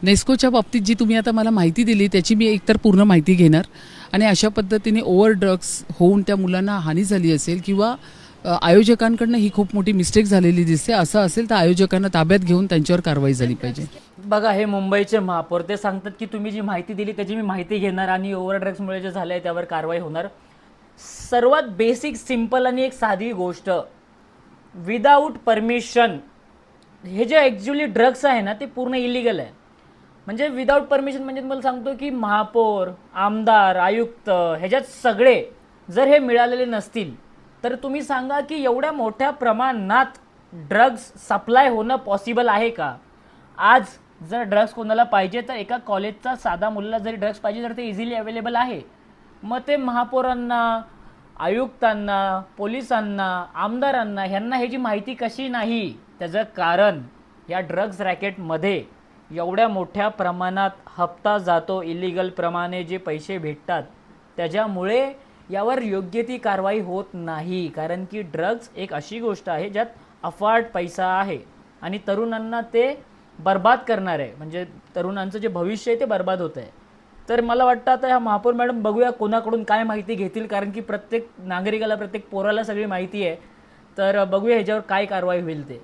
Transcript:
नेस्कोच्या बाबतीत जी तुम्ही आता मला माहिती दिली त्याची मी एकतर पूर्ण माहिती घेणार आणि अशा पद्धतीने ओव्हर ड्रग्स होऊन त्या मुलांना हानी झाली असेल किंवा आयोजकांकडनं ही खूप मोठी मिस्टेक झालेली दिसते, असं असेल तर आयोजकांना ताब्यात घेऊन त्यांच्यावर कारवाई झाली पाहिजे. बघा, हे मुंबईचे महापौर ते सांगतात की तुम्ही जी माहिती दिली त्याची मी माहिती घेणार आणि ओव्हर ड्रग्समुळे जे झालंय त्यावर कारवाई होणार. सर्वात बेसिक सिंपल आणि एक साधी गोष्ट, विदाऊट परमिशन हे जे ॲक्च्युली ड्रग्स आहे ना ते पूर्ण इलिगल आहे. म्हणजे विदाऊट परमिशन म्हणजे मला सांगतो की महापौर, आमदार, आयुक्त ह्याच्यात सगळे जर हे मिळालेले नसतील तर तुम्ही सांगा की एवढ्या मोठ्या प्रमाणात ड्रग्स सप्लाय होणं पॉसिबल आहे का? आज जर ड्रग्स कोणाला पाहिजे तर एका कॉलेजचा साधा मुलाला जरी ड्रग्स पाहिजे तर ते इझिली अवेलेबल आहे. मग ते महापौरांना, आयुक्तांना, पोलिसांना, आमदारांना ह्यांना ह्याची माहिती कशी नाही? त्याचं कारण या ड्रग्स रॅकेटमध्ये एवढ्या मोठ्या प्रमाणात हप्ता जातो, इलिगल प्रमाणे जे पैसे भेटतात त्याच्यामुळे यावर योग्य ती कारवाई होत नाही. कारण की ड्रग्स एक अशी गोष्ट आहे ज्यात अफाट पैसा आहे आणि तरुणांना ते बर्बाद करणार आहे. म्हणजे तरुणांचं जे भविष्य आहे ते बर्बाद होत आहे. तर मला वाटतं आता ह्या महापौर मॅडम बघूया कोणाकडून काय माहिती घेतील, कारण की प्रत्येक नागरिकाला, प्रत्येक पोराला सगळी माहिती आहे. तर बघूया ह्याच्यावर काय कारवाई होईल ते.